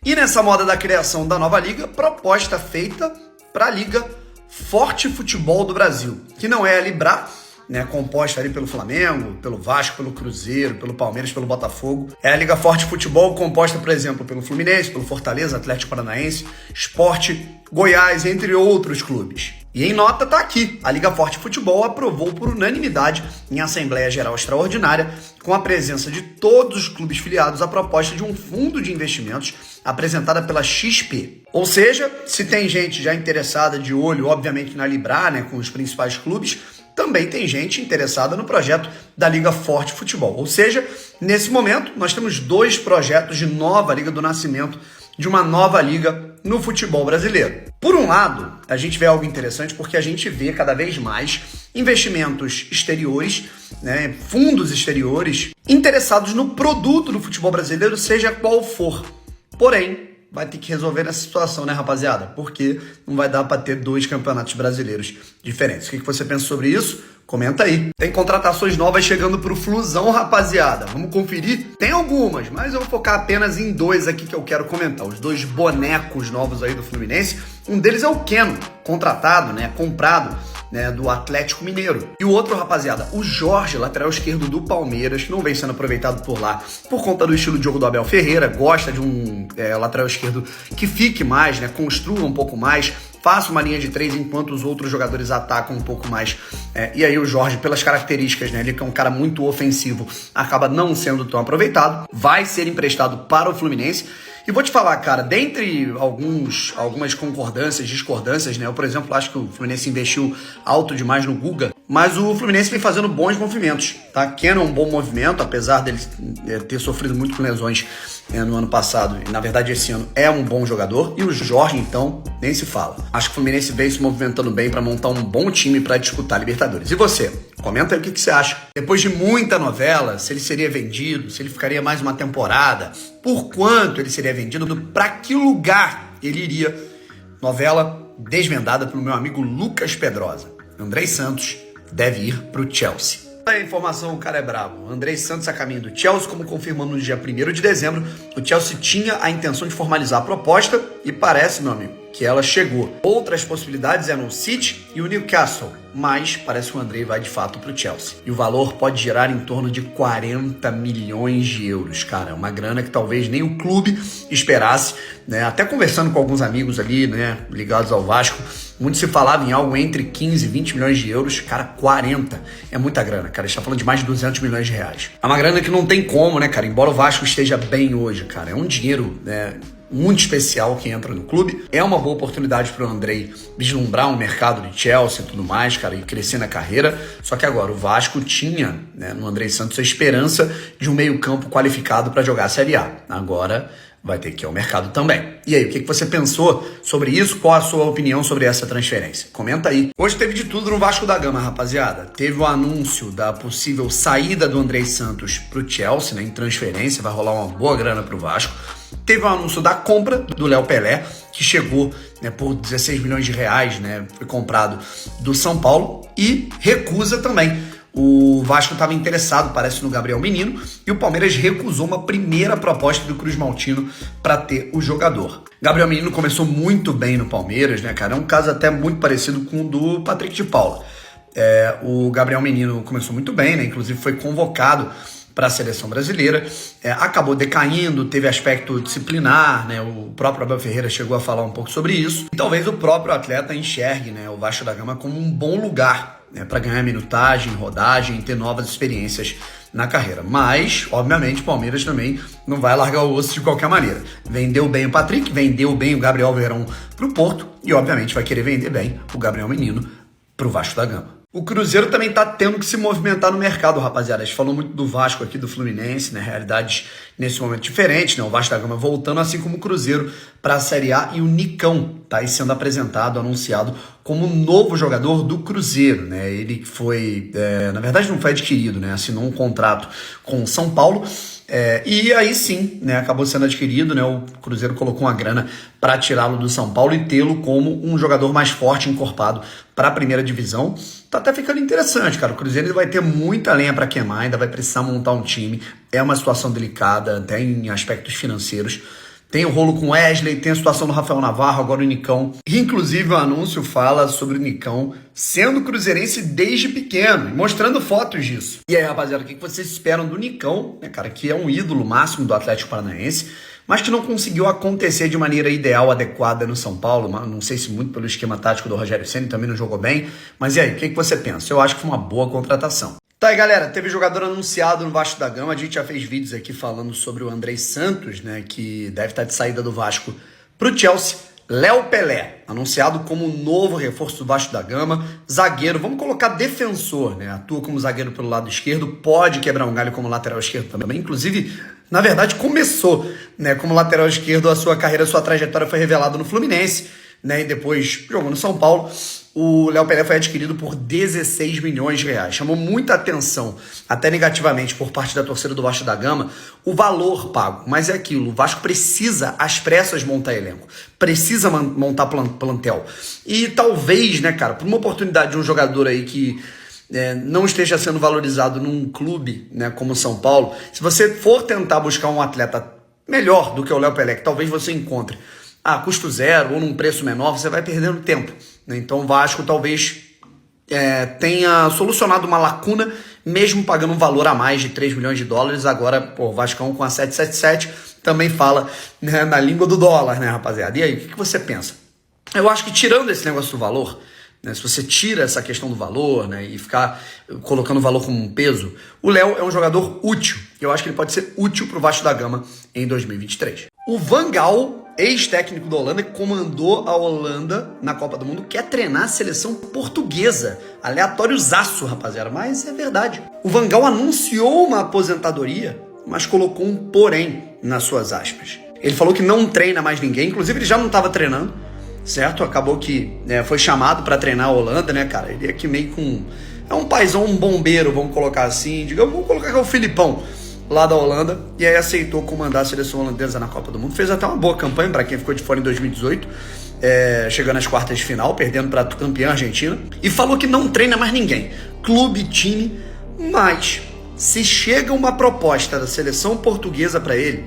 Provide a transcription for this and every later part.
E nessa moda da criação da nova liga, proposta feita para a Liga Forte Futebol do Brasil, que não é a Libra, né, composta ali pelo Flamengo, pelo Vasco, pelo Cruzeiro, pelo Palmeiras, pelo Botafogo. É a Liga Forte Futebol composta, por exemplo, pelo Fluminense, pelo Fortaleza, Atlético Paranaense, Sport, Goiás, entre outros clubes. E em nota tá aqui, a Liga Forte Futebol aprovou por unanimidade em Assembleia Geral Extraordinária, com a presença de todos os clubes filiados, a proposta de um fundo de investimentos apresentada pela XP. Ou seja, se tem gente já interessada de olho, obviamente, na Libra, né, com os principais clubes, também tem gente interessada no projeto da Liga Forte Futebol. Ou seja, nesse momento, nós temos 2 projetos de nova liga, do nascimento de uma nova liga no futebol brasileiro. Por um lado, a gente vê algo interessante porque a gente vê cada vez mais investimentos exteriores, né, fundos exteriores, interessados no produto do futebol brasileiro, seja qual for. Porém, vai ter que resolver essa situação, né, rapaziada? Porque não vai dar para ter 2 campeonatos brasileiros diferentes. O que você pensa sobre isso? Comenta aí. Tem contratações novas chegando pro Flusão, rapaziada. Vamos conferir? Tem algumas, mas eu vou focar apenas em 2 aqui que eu quero comentar. Os 2 bonecos novos aí do Fluminense. Um deles é o Keno, contratado, né, comprado, né, do Atlético Mineiro. E o outro, rapaziada, o Jorge, lateral esquerdo do Palmeiras, que não vem sendo aproveitado por lá por conta do estilo de jogo do Abel Ferreira, gosta de um lateral esquerdo que fique mais, né, construa um pouco mais, faça uma linha de 3 enquanto os outros jogadores atacam um pouco mais. E aí o Jorge, pelas características, né, ele que é um cara muito ofensivo, acaba não sendo tão aproveitado, vai ser emprestado para o Fluminense. E vou te falar, cara, dentre algumas concordâncias, discordâncias, né? Eu, por exemplo, acho que o Fluminense investiu alto demais no Guga, mas o Fluminense vem fazendo bons movimentos, tá? Keno é um bom movimento, apesar dele ter sofrido muito com lesões no ano passado, e na verdade esse ano é um bom jogador, e o Jorge, então, nem se fala. Acho que o Fluminense vem se movimentando bem para montar um bom time para disputar a Libertadores. E você? Comenta aí o que você acha. Depois de muita novela, se ele seria vendido, se ele ficaria mais uma temporada, por quanto ele seria vendido, para que lugar ele iria? Novela desvendada pelo meu amigo Lucas Pedrosa. Andrés Santos deve ir para o Chelsea. A informação, o cara é bravo. Andrés Santos a caminho do Chelsea, como confirmamos no dia 1º de dezembro, o Chelsea tinha a intenção de formalizar a proposta e parece, meu amigo, que ela chegou. Outras possibilidades eram o City e o Newcastle, mas parece que o André vai de fato para o Chelsea. E o valor pode girar em torno de 40 milhões de euros, cara. Uma grana que talvez nem o clube esperasse, né? Até conversando com alguns amigos ali, né, ligados ao Vasco, muito se falava em algo entre 15 e 20 milhões de euros. Cara, 40 é muita grana, cara. A gente tá falando de mais de 200 milhões de reais. É uma grana que não tem como, né, cara? Embora o Vasco esteja bem hoje, cara, é um dinheiro, né, muito especial que entra no clube. É uma boa oportunidade para o André vislumbrar um mercado de Chelsea e tudo mais, cara, e crescer na carreira. Só que agora o Vasco tinha, né, no Andrés Santos, a esperança de um meio-campo qualificado para jogar a Série A. Agora vai ter que ir ao mercado também. E aí, o que você pensou sobre isso? Qual a sua opinião sobre essa transferência? Comenta aí. Hoje teve de tudo no Vasco da Gama, rapaziada. Teve o anúncio da possível saída do Andrés Santos pro Chelsea, né, em transferência, vai rolar uma boa grana pro Vasco. Teve o anúncio da compra do Léo Pelé, que chegou, né, por 16 milhões de reais, né, foi comprado do São Paulo, e recusa também. O Vasco estava interessado, parece, no Gabriel Menino, e o Palmeiras recusou uma primeira proposta do Cruz Maltino para ter o jogador. Gabriel Menino começou muito bem no Palmeiras, né, cara? É um caso até muito parecido com o do Patrick de Paula. O Gabriel Menino começou muito bem, né? Inclusive foi convocado para a seleção brasileira, acabou decaindo, teve aspecto disciplinar, né? O próprio Abel Ferreira chegou a falar um pouco sobre isso, e talvez o próprio atleta enxergue, né, o Vasco da Gama como um bom lugar, né, para ganhar minutagem, rodagem, ter novas experiências na carreira. Mas, obviamente, o Palmeiras também não vai largar o osso de qualquer maneira. Vendeu bem o Patrick, vendeu bem o Gabriel Verão para o Porto, e obviamente vai querer vender bem o Gabriel Menino para o Vasco da Gama. O Cruzeiro também tá tendo que se movimentar no mercado, rapaziada. A gente falou muito do Vasco aqui, do Fluminense, né? Realidades nesse momento diferentes, né? O Vasco da Gama voltando, assim como o Cruzeiro, para a Série A, e o Nicão tá aí sendo apresentado, anunciado como novo jogador do Cruzeiro, né? Ele foi, na verdade não foi adquirido, né? Assinou um contrato com o São Paulo, e aí sim, né, acabou sendo adquirido, né? O Cruzeiro colocou uma grana para tirá-lo do São Paulo e tê-lo como um jogador mais forte, encorpado para a primeira divisão. Tá até ficando interessante, cara. O Cruzeiro ele vai ter muita lenha para queimar, ainda vai precisar montar um time. É uma situação delicada, até em aspectos financeiros. Tem o rolo com Wesley, tem a situação do Rafael Navarro, agora o Nicão. Inclusive o anúncio fala sobre o Nicão sendo cruzeirense desde pequeno, mostrando fotos disso. E aí, rapaziada, o que vocês esperam do Nicão, né, cara, que é um ídolo máximo do Atlético Paranaense, mas que não conseguiu acontecer de maneira ideal, adequada no São Paulo. Não sei se muito pelo esquema tático do Rogério Ceni, também não jogou bem. Mas e aí, o que você pensa? Eu acho que foi uma boa contratação. Tá aí, galera, teve jogador anunciado no Vasco da Gama, a gente já fez vídeos aqui falando sobre o Andrei Santos, né, que deve estar de saída do Vasco pro Chelsea. Léo Pelé, anunciado como novo reforço do Vasco da Gama, zagueiro, vamos colocar defensor, né, atua como zagueiro pelo lado esquerdo, pode quebrar um galho como lateral esquerdo também, inclusive, na verdade, começou, né, como lateral esquerdo, a sua carreira, a sua trajetória foi revelada no Fluminense, né, e depois jogou no São Paulo. O Léo Pelé foi adquirido por 16 milhões de reais. Chamou muita atenção, até negativamente, por parte da torcida do Vasco da Gama, o valor pago. Mas é aquilo, o Vasco precisa, às pressas, montar elenco. Precisa montar plantel. E talvez, né, cara, por uma oportunidade de um jogador aí que não esteja sendo valorizado num clube, né, como o São Paulo, se você for tentar buscar um atleta melhor do que o Léo Pelé, que talvez você encontre a custo zero ou num preço menor, você vai perdendo tempo. Então o Vasco talvez tenha solucionado uma lacuna, mesmo pagando um valor a mais de 3 milhões de dólares. Agora, pô, o Vascão com a 777 também fala, né, na língua do dólar, né, rapaziada? E aí, o que você pensa? Eu acho que tirando esse negócio do valor, né, se você tira essa questão do valor, né, e ficar colocando o valor como um peso, o Léo é um jogador útil. Eu acho que ele pode ser útil para o Vasco da Gama em 2023. O Van Gaal, ex-técnico da Holanda, que comandou a Holanda na Copa do Mundo, quer treinar a seleção portuguesa. Aleatóriozaço, rapaziada, mas é verdade. O Van Gaal anunciou uma aposentadoria, mas colocou um porém nas suas aspas. Ele falou que não treina mais ninguém, inclusive ele já não estava treinando, certo? Acabou que foi chamado para treinar a Holanda, né, cara? Ele é que meio com... é um paizão, um bombeiro, vamos colocar assim, digamos, vamos colocar que é o Filipão, lá da Holanda, e aí aceitou comandar a seleção holandesa na Copa do Mundo. Fez até uma boa campanha para quem ficou de fora em 2018, chegando às quartas de final, perdendo para a campeã argentina, e falou que não treina mais ninguém, clube, time, mas se chega uma proposta da seleção portuguesa para ele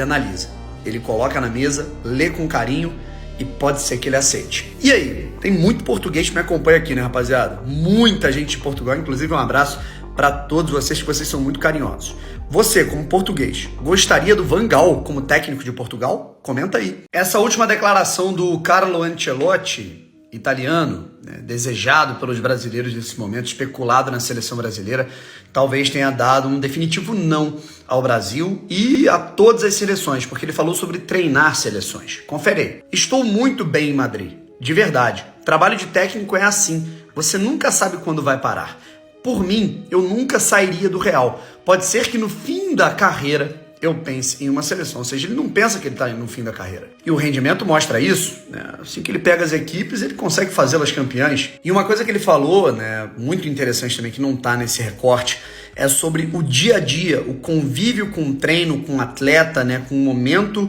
analisa, ele coloca na mesa, lê com carinho e pode ser que ele aceite. E aí, tem muito português que me acompanha aqui, né, rapaziada? Muita gente de Portugal, inclusive um abraço para todos vocês, que vocês são muito carinhosos. Você, como português, gostaria do Van Gaal como técnico de Portugal? Comenta aí. Essa última declaração do Carlo Ancelotti, italiano, né, desejado pelos brasileiros nesse momento, especulado na seleção brasileira, talvez tenha dado um definitivo não ao Brasil e a todas as seleções, porque ele falou sobre treinar seleções. Confere aí. Estou muito bem em Madrid, de verdade. Trabalho de técnico é assim, você nunca sabe quando vai parar. Por mim, eu nunca sairia do Real. Pode ser que no fim da carreira eu pense em uma seleção. Ou seja, ele não pensa que ele está no fim da carreira. E o rendimento mostra isso, né? Assim que ele pega as equipes, ele consegue fazê-las campeãs. E uma coisa que ele falou, né, muito interessante também, que não está nesse recorte, é sobre o dia a dia, o convívio com o treino, com o atleta, né, com o momento,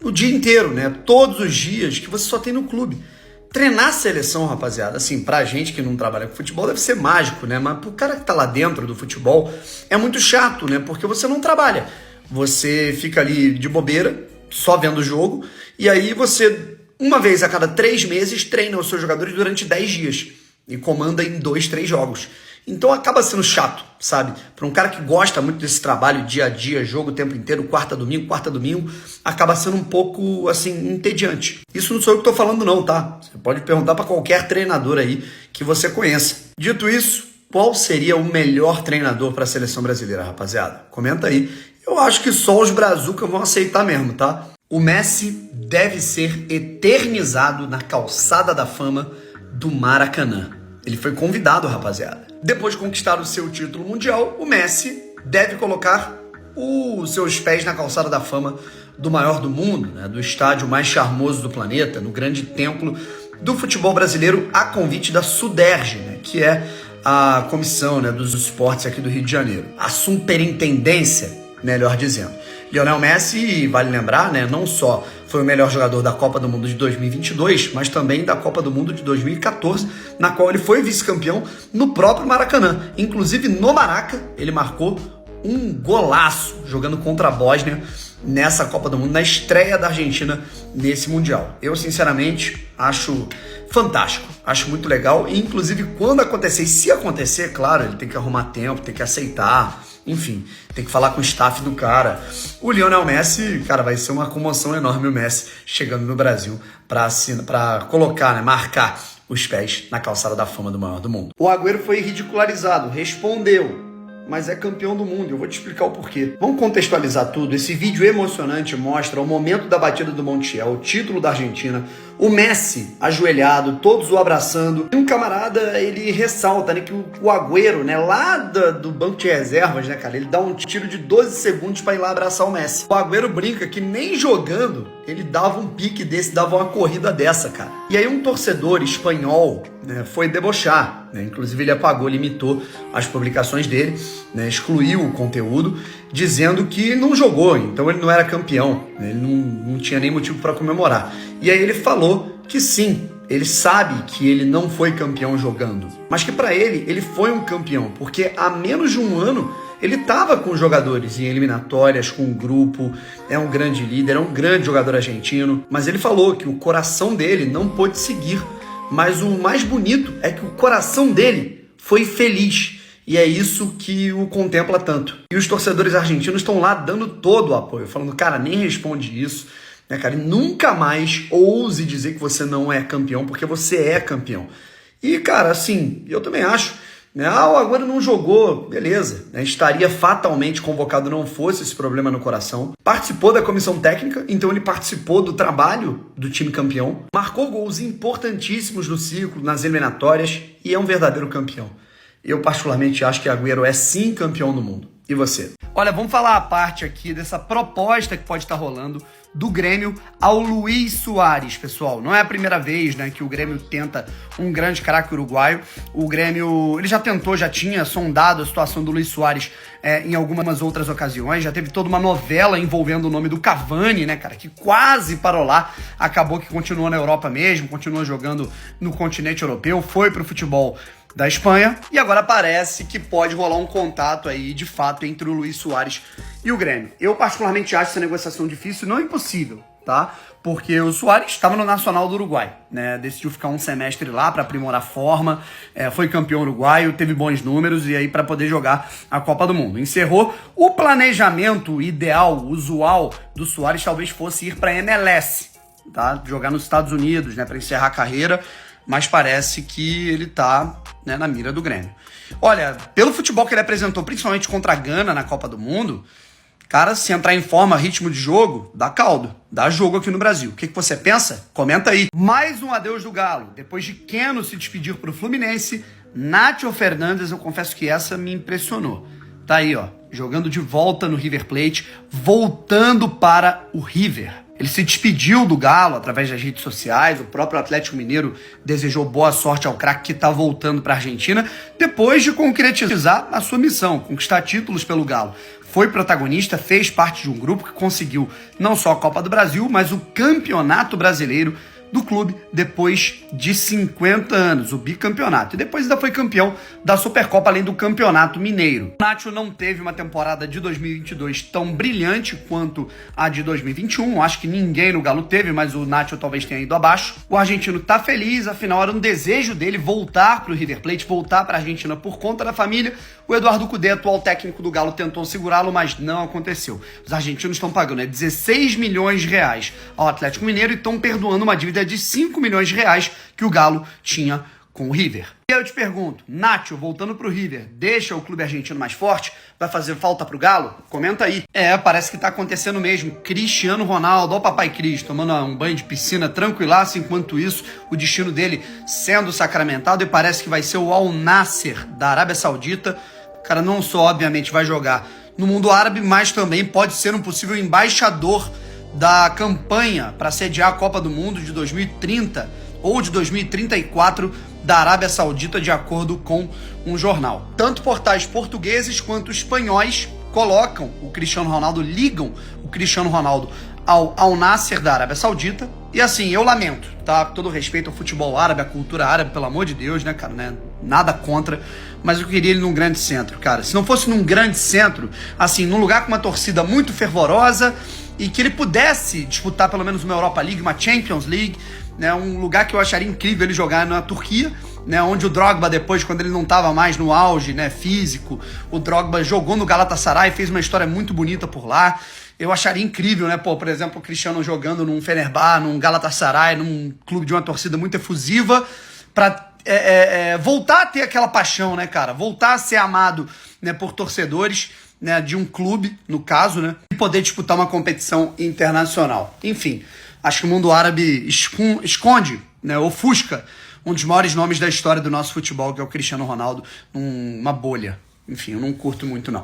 o dia inteiro, né? Todos os dias que você só tem no clube. Treinar a seleção, rapaziada, assim, pra gente que não trabalha com futebol deve ser mágico, né? Mas pro cara que tá lá dentro do futebol é muito chato, né? Porque você não trabalha. Você fica ali de bobeira, só vendo o jogo, e aí você, uma vez a cada 3 meses, treina os seus jogadores durante 10 dias e comanda em 2, 3 jogos. Então acaba sendo chato, sabe? Para um cara que gosta muito desse trabalho dia a dia, jogo o tempo inteiro, quarta, domingo, acaba sendo um pouco, assim, entediante. Isso não sou eu que tô falando não, tá? Você pode perguntar para qualquer treinador aí que você conheça. Dito isso, qual seria o melhor treinador para a seleção brasileira, rapaziada? Comenta aí. Eu acho que só os brazucas vão aceitar mesmo, tá? O Messi deve ser eternizado na calçada da fama do Maracanã. Ele foi convidado, rapaziada. Depois de conquistar o seu título mundial, o Messi deve colocar os seus pés na calçada da fama do maior do mundo, né, do estádio mais charmoso do planeta, no grande templo do futebol brasileiro, a convite da Suderj, né, que é a comissão, né, dos esportes aqui do Rio de Janeiro. A superintendência, melhor dizendo. Lionel Messi, vale lembrar, né, não só foi o melhor jogador da Copa do Mundo de 2022, mas também da Copa do Mundo de 2014, na qual ele foi vice-campeão no próprio Maracanã. Inclusive, no Maraca, ele marcou um golaço jogando contra a Bósnia nessa Copa do Mundo, na estreia da Argentina nesse Mundial. Eu, sinceramente, acho fantástico, acho muito legal, e inclusive quando acontecer, e se acontecer, claro, ele tem que arrumar tempo, tem que aceitar, enfim, tem que falar com o staff do cara. O Lionel Messi, cara, vai ser uma comoção enorme o Messi chegando no Brasil para colocar, né, marcar os pés na calçada da fama do maior do mundo. O Agüero foi ridicularizado, respondeu, mas é campeão do mundo. Eu vou te explicar o porquê. Vamos contextualizar tudo. Esse vídeo emocionante mostra o momento da batida do Montiel, o título da Argentina, o Messi ajoelhado, todos o abraçando. E um camarada, ele ressalta, né, que o Agüero, né, lá do banco de reservas, né, cara, ele dá um tiro de 12 segundos para ir lá abraçar o Messi. O Agüero brinca que nem jogando ele dava um pique desse, dava uma corrida dessa, cara. E aí um torcedor espanhol, né, foi debochar, né, inclusive ele apagou, limitou as publicações dele, né, excluiu o conteúdo, dizendo que não jogou, então ele não era campeão, né, ele não tinha nem motivo para comemorar. E aí ele falou que sim, ele sabe que ele não foi campeão jogando, mas que para ele foi um campeão, porque há menos de um ano ele estava com jogadores em eliminatórias, com um grupo, é um grande líder, é um grande jogador argentino, mas ele falou que o coração dele não pôde seguir, mas o mais bonito é que o coração dele foi feliz. E é isso que o contempla tanto. E os torcedores argentinos estão lá dando todo o apoio, falando, cara, nem responde isso, né, cara? E nunca mais ouse dizer que você não é campeão, porque você é campeão. E, cara, assim, eu também acho, né? O Agüero não jogou, beleza, né? Estaria fatalmente convocado, não fosse esse problema no coração. Participou da comissão técnica, então ele participou do trabalho do time campeão. Marcou gols importantíssimos no ciclo, nas eliminatórias, e é um verdadeiro campeão. Eu particularmente acho que Agüero é sim campeão do mundo. E você? Olha, vamos falar a parte aqui dessa proposta que pode estar rolando do Grêmio ao Luis Soares, pessoal. Não é a primeira vez, né, que o Grêmio tenta um grande craque uruguaio. O Grêmio, ele já tentou, já tinha sondado a situação do Luis Soares em algumas outras ocasiões. Já teve toda uma novela envolvendo o nome do Cavani, né, cara, que quase parou lá. Acabou que continuou na Europa mesmo, continuou jogando no continente europeu, foi pro futebol da Espanha, e agora parece que pode rolar um contato aí, de fato, entre o Luis Soares e o Grêmio. Eu particularmente acho essa negociação difícil, não impossível, tá? Porque o Soares estava no Nacional do Uruguai, né? Decidiu ficar um semestre lá para aprimorar a forma, foi campeão uruguaio, teve bons números, e aí para poder jogar a Copa do Mundo. Encerrou. O planejamento ideal, usual do Soares talvez fosse ir para MLS, tá? Jogar nos Estados Unidos, né? Para encerrar a carreira, mas parece que ele tá, né, na mira do Grêmio. Olha, pelo futebol que ele apresentou, principalmente contra a Gana na Copa do Mundo, cara, se entrar em forma, ritmo de jogo, dá caldo, dá jogo aqui no Brasil. O que você pensa? Comenta aí. Mais um adeus do Galo. Depois de Keno se despedir pro Fluminense, Nacho Fernandes, eu confesso que essa me impressionou. Tá aí, ó, jogando de volta no River Plate, voltando para o River. Ele se despediu do Galo através das redes sociais, o próprio Atlético Mineiro desejou boa sorte ao craque que está voltando para a Argentina, depois de concretizar a sua missão, conquistar títulos pelo Galo. Foi protagonista, fez parte de um grupo que conseguiu não só a Copa do Brasil, mas o Campeonato Brasileiro do clube depois de 50 anos, o bicampeonato. E depois ainda foi campeão da Supercopa, além do Campeonato Mineiro. O Nacho não teve uma temporada de 2022 tão brilhante quanto a de 2021. Acho que ninguém no Galo teve, mas o Nacho talvez tenha ido abaixo. O argentino tá feliz, afinal era um desejo dele voltar pro River Plate, voltar pra Argentina por conta da família. O Eduardo Cudê, atual técnico do Galo, tentou segurá-lo, mas não aconteceu. Os argentinos estão pagando 16 milhões de reais ao Atlético Mineiro e estão perdoando uma dívida de 5 milhões de reais que o Galo tinha com o River. E eu te pergunto, Nacho, voltando pro River, deixa o clube argentino mais forte? Vai fazer falta pro Galo? Comenta aí. Parece que tá acontecendo mesmo. Cristiano Ronaldo, ó o papai Cris, tomando um banho de piscina tranquilaço, enquanto isso, o destino dele sendo sacramentado, e parece que vai ser o Al Nassr da Arábia Saudita. O cara não só, obviamente, vai jogar no mundo árabe, mas também pode ser um possível embaixador da campanha para sediar a Copa do Mundo de 2030 ou de 2034 da Arábia Saudita, de acordo com um jornal. Tanto portais portugueses quanto espanhóis colocam o Cristiano Ronaldo, ligam o Cristiano Ronaldo ao Al Nassr da Arábia Saudita, E assim, eu lamento, tá? Com todo respeito ao futebol árabe, à cultura árabe, pelo amor de Deus, né, cara, né? Nada contra, mas eu queria ele num grande centro, cara. Se não fosse num grande centro, assim, num lugar com uma torcida muito fervorosa e que ele pudesse disputar pelo menos uma Europa League, uma Champions League, né? Um lugar que eu acharia incrível ele jogar na Turquia, né? Onde o Drogba depois, quando ele não estava mais no auge, né, físico, o Drogba jogou no Galatasaray, fez uma história muito bonita por lá. Eu acharia incrível, né? Pô, por exemplo, o Cristiano jogando num Fenerbahçe, num Galatasaray, num clube de uma torcida muito efusiva, pra voltar a ter aquela paixão, né, cara? Voltar a ser amado, né, por torcedores, né, de um clube, no caso, né? E poder disputar uma competição internacional. Enfim, acho que o mundo árabe esconde, né, ofusca um dos maiores nomes da história do nosso futebol, que é o Cristiano Ronaldo, numa bolha. Enfim, eu não curto muito, não.